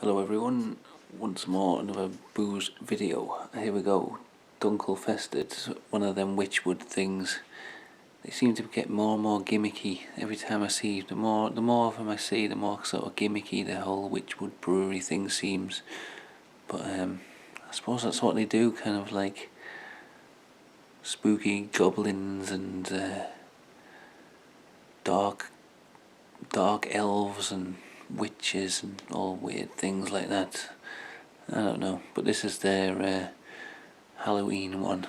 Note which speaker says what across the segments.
Speaker 1: Hello everyone, once more another booze video. Here we go. Dunkel Fest, it's one of them Witchwood things. They seem to get more and more gimmicky every time I see. The more of them I see, the more sort of gimmicky the whole Witchwood brewery thing seems. But I suppose that's what they do, kind of like spooky goblins and dark elves and witches and all weird things like that. I don't know, but this is their Halloween one.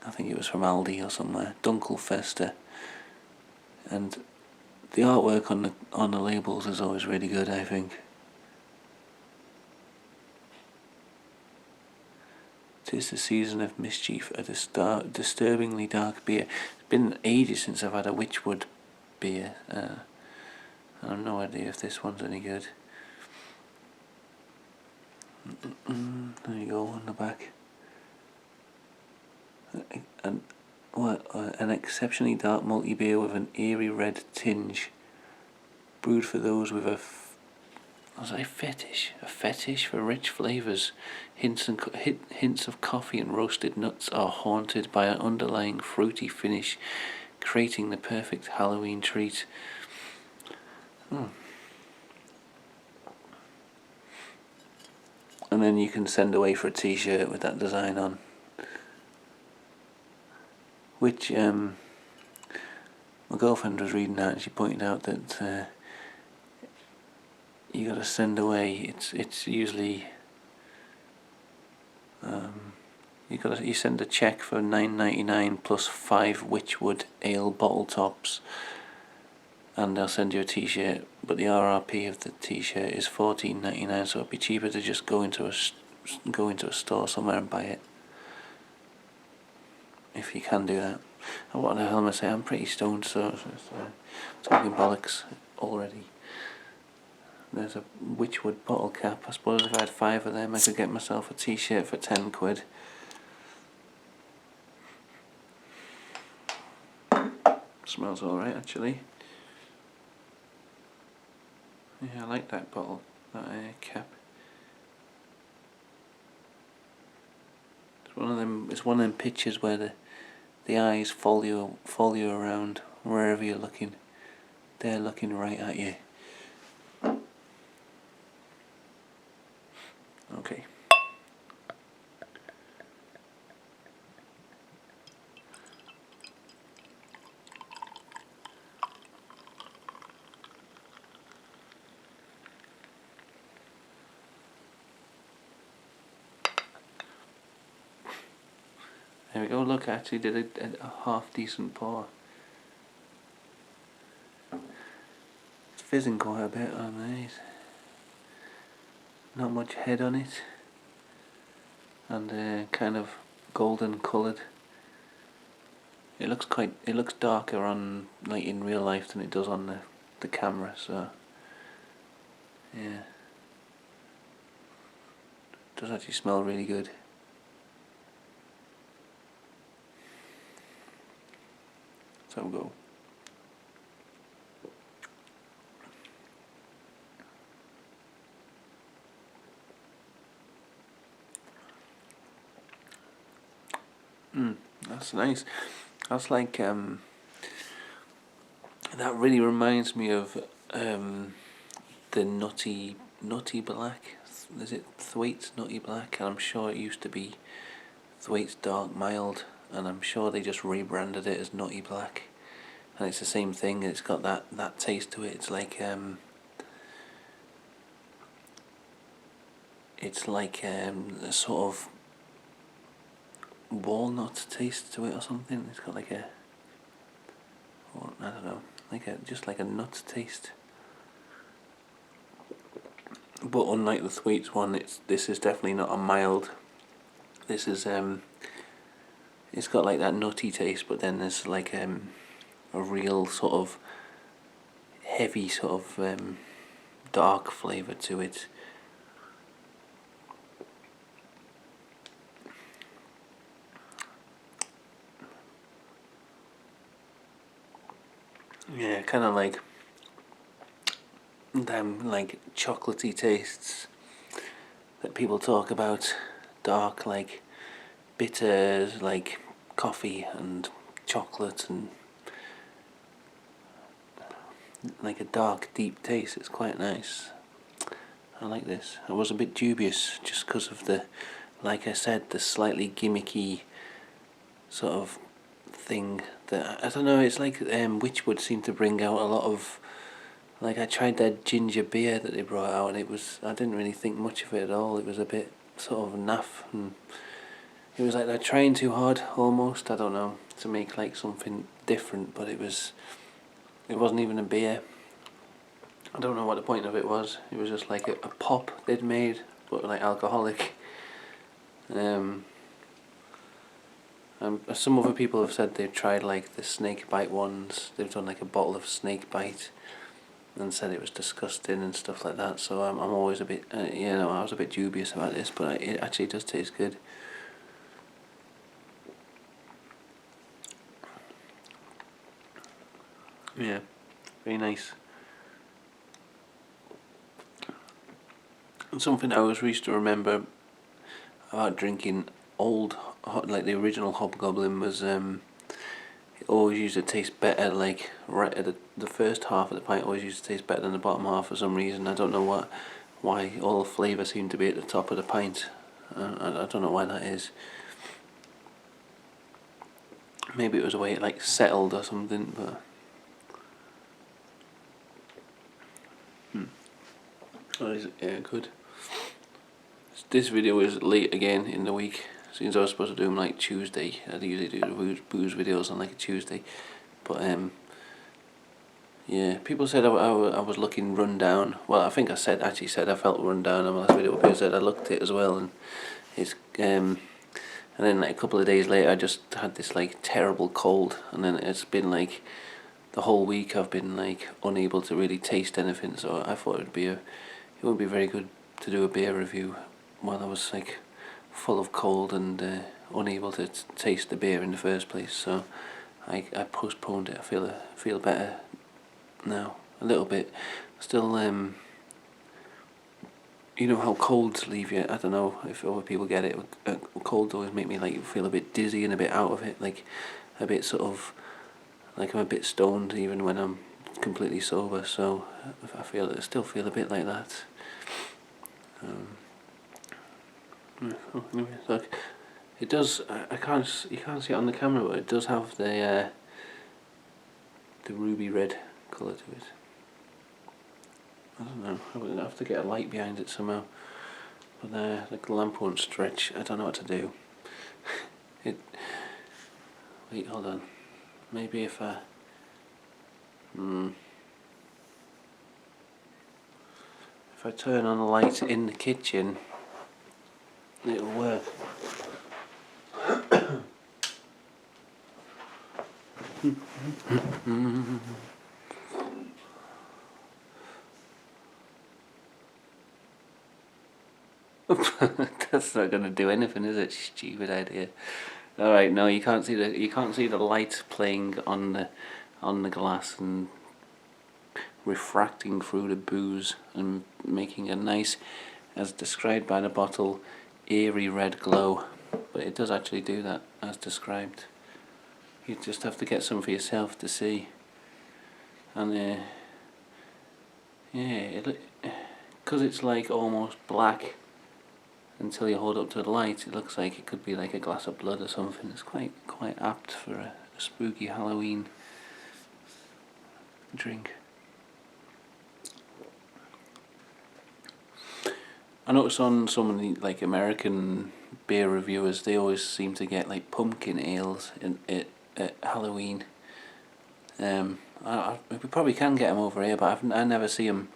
Speaker 1: I think it was from Aldi or somewhere. Dunkel Festa, and the artwork on the labels is always really good, I think. "'Tis the season of mischief, a disturbingly dark beer." It's been ages since I've had a Witchwood beer. I have no idea if this one's any good. There you go on the back. An exceptionally dark malty beer with an eerie red tinge, brewed for those with a fetish for rich flavours. Hints of coffee and roasted nuts are haunted by an underlying fruity finish, creating the perfect Halloween treat. And then you can send away for a t-shirt with that design on, which my girlfriend was reading that and she pointed out that you got to send away. It's usually you send a check for $9.99 plus 5 Witchwood ale bottle tops, and they'll send you a t-shirt. But the RRP of the t-shirt is $14.99, so it'd be cheaper to just go into a store somewhere and buy it, if you can do that. And what the hell am I saying? I'm pretty stoned, so it's talking bollocks already. There's a Witchwood bottle cap. I suppose if I had 5 of them I could get myself a t-shirt for £10. Smells alright actually. Yeah, I like that bottle, that cap. It's one of them pictures where the eyes follow you around wherever you're looking. They're looking right at you. Okay. There we go, look, I actually did a half decent pour. It's fizzing quite a bit on these. Not much head on it. And kind of golden coloured. It looks darker on, like, in real life than it does on the camera, so yeah. It does actually smell really good. So we'll go. That's nice. That's like that really reminds me of the nutty black. Is it Thwaites Nutty Black? And I'm sure it used to be Thwaites Dark Mild, and I'm sure they just rebranded it as Nutty Black. And it's the same thing. It's got that taste to it. It's like a sort of walnut taste to it or something. It's got like I don't know, just like a nut taste. But unlike the Thwaites one, this is definitely not a mild. This is it's got like that nutty taste, but then there's like a real sort of heavy sort of dark flavour to it. Yeah, kind of like them like chocolatey tastes that people talk about, dark, like bitters, like coffee and chocolate, and like a dark, deep taste. It's quite nice. I like this. I was a bit dubious just because of the, like I said, the slightly gimmicky sort of thing that, I don't know, it's like Witchwood seemed to bring out a lot of, like I tried that ginger beer that they brought out, and I didn't really think much of it at all. It was a bit sort of naff, and it was like they're trying too hard almost, I don't know, to make like something different, but it wasn't even a beer. I don't know what the point of it was. It was just like a pop they'd made, but like alcoholic. And some other people have said they've tried like the snake bite ones. They've done like a bottle of snake bite and said it was disgusting and stuff like that. So I'm always a bit, I was a bit dubious about this, but it actually does taste good. Yeah, very nice. And something I always used to remember about drinking old, like the original Hobgoblin, was it always used to taste better, like right at the first half of the pint always used to taste better than the bottom half for some reason. I don't know why all the flavour seemed to be at the top of the pint. I don't know why that is. Maybe it was the way it like settled or something, but yeah, good. This video is late again in the week, since I was supposed to do them like Tuesday. I usually do the booze videos on like a Tuesday, but yeah, people said I was looking run down. Well, I think I actually said I felt run down on my last video. People said I looked it as well, and it's and then like a couple of days later I just had this like terrible cold, and then it's been like the whole week I've been like unable to really taste anything. So I thought it would be very good to do a beer review while I was like full of cold and unable to taste the beer in the first place. So I postponed it. I feel better now, a little bit. Still, you know how colds leave you. I don't know if other people get it. Colds always make me like feel a bit dizzy and a bit out of it, like a bit sort of like I'm a bit stoned even when I'm completely sober. So I still feel a bit like that. Anyway, look, it does. You can't see it on the camera, but it does have the ruby red colour to it. I don't know. I would have to get a light behind it somehow. But like the lamp won't stretch. I don't know what to do. Wait, hold on. Maybe if I. If I turn on the light in the kitchen, it'll work. That's not going to do anything, is it? Stupid idea. All right, no, you can't see the light playing on the glass and refracting through the booze and making a nice, as described by the bottle, eerie red glow. But it does actually do that as described. You just have to get some for yourself to see. And yeah, because it's like almost black until you hold up to the light, it looks like it could be like a glass of blood or something. It's quite apt for a spooky Halloween drink. I noticed on some of the like American beer reviewers, they always seem to get like pumpkin ales at Halloween. We probably can get them over here, but I never see them.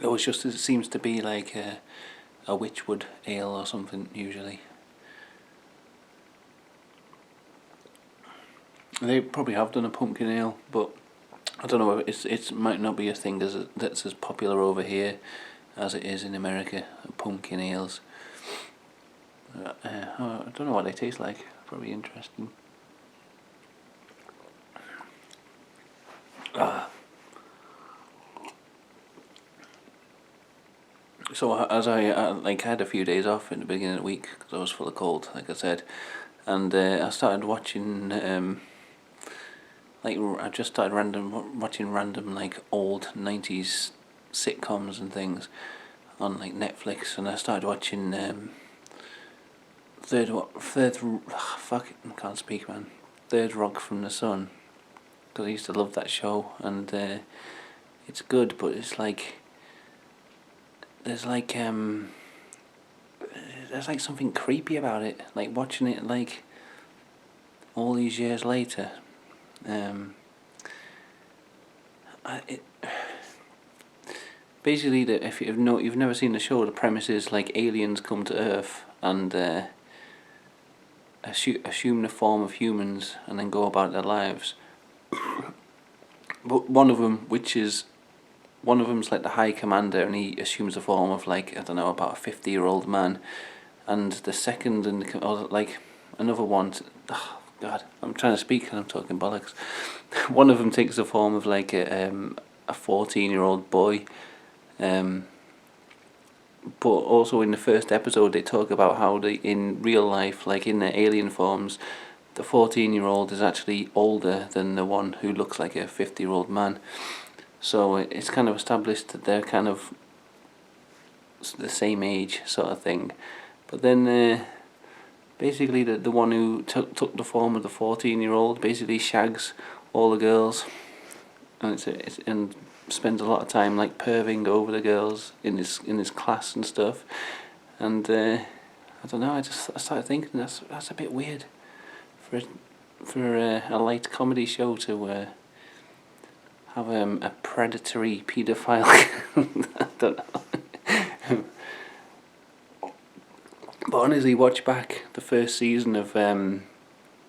Speaker 1: It seems to be like a Witchwood ale or something usually. They probably have done a pumpkin ale, but I don't know. It might not be a thing that's as popular over here as it is in America. Pumpkin ales. I don't know what they taste like. Probably interesting. So as I had a few days off in the beginning of the week because I was full of cold, like I said, and I started watching I just started watching random like old '90s sitcoms and things on like Netflix, and I started watching fuck it, I can't speak, man. Third Rock from the Sun, because I used to love that show, and it's good, but it's like there's like something creepy about it. Like watching it like all these years later. It basically if you've never seen the show, the premise is like aliens come to Earth and assume the form of humans and then go about their lives. But one of them's like the High Commander, and he assumes the form of like, I don't know, about a 50-year-old man, and the second or like another one. Oh God, I'm trying to speak and I'm talking bollocks. One of them takes the form of like a 14-year-old boy. But also in the first episode they talk about how in real life, like in their alien forms, the 14-year-old is actually older than the one who looks like a 50-year-old man. So it's kind of established that they're kind of the same age sort of thing. But then basically the one who took the form of the 14-year-old basically shags all the girls, and spends a lot of time like perving over the girls in his class and stuff. And I don't know, I started thinking that's a bit weird for a light comedy show to have a predatory paedophile. I don't know. But honestly, watch back the first season of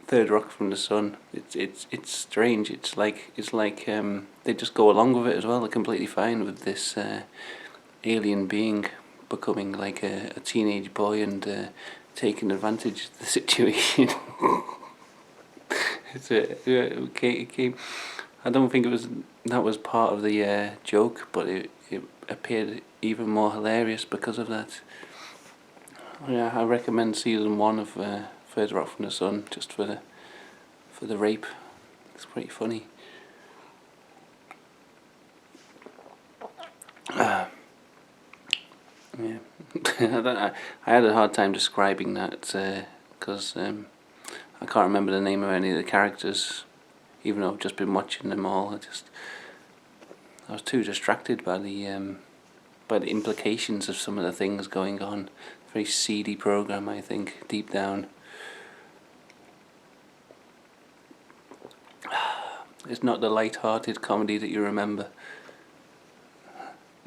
Speaker 1: Third Rock from the Sun. It's strange. It's like they just go along with it as well. They're completely fine with this alien being becoming like a teenage boy and taking advantage of the situation. It came. I don't think that was part of the joke, but it appeared even more hilarious because of that. Yeah, I recommend season 1 of Third Rock from the Sun just for the rape. It's pretty funny. Yeah. I had a hard time describing that because I can't remember the name of any of the characters, even though I've just been watching them all. I was too distracted by the implications of some of the things going on. Very seedy program, I think, deep down. It's not the light-hearted comedy that you remember.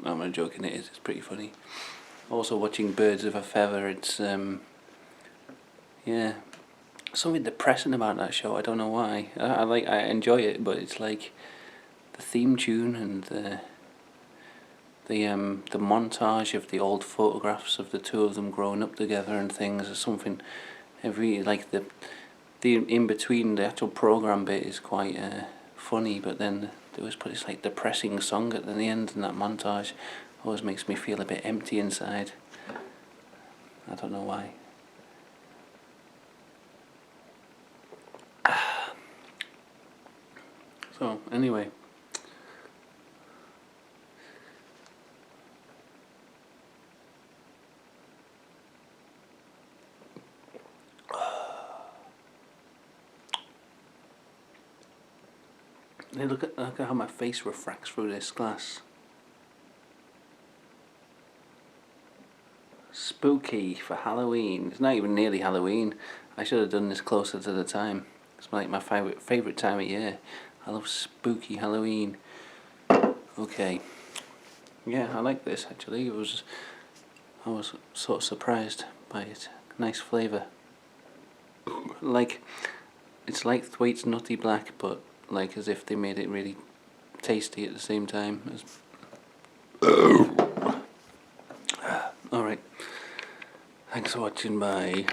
Speaker 1: No, I'm not joking, it is. It's pretty funny. Also watching Birds of a Feather, it's yeah, something depressing about that show. I don't know why. I enjoy it, but it's like the theme tune and the montage of the old photographs of the two of them growing up together and things is something. Every like the in between the actual program bit is quite funny, but then they always put this like depressing song at the end, and that montage always makes me feel a bit empty inside. I don't know why. So anyway, hey, look at how my face refracts through this glass. Spooky for Halloween. It's not even nearly Halloween. I should have done this closer to the time. It's like my favourite time of year. I love spooky Halloween. Okay. Yeah, I like this actually. I was sort of surprised by it. Nice flavour. Like, it's like Thwaites Nutty Black, but like as if they made it really tasty at the same time. Alright. Thanks for watching, bye.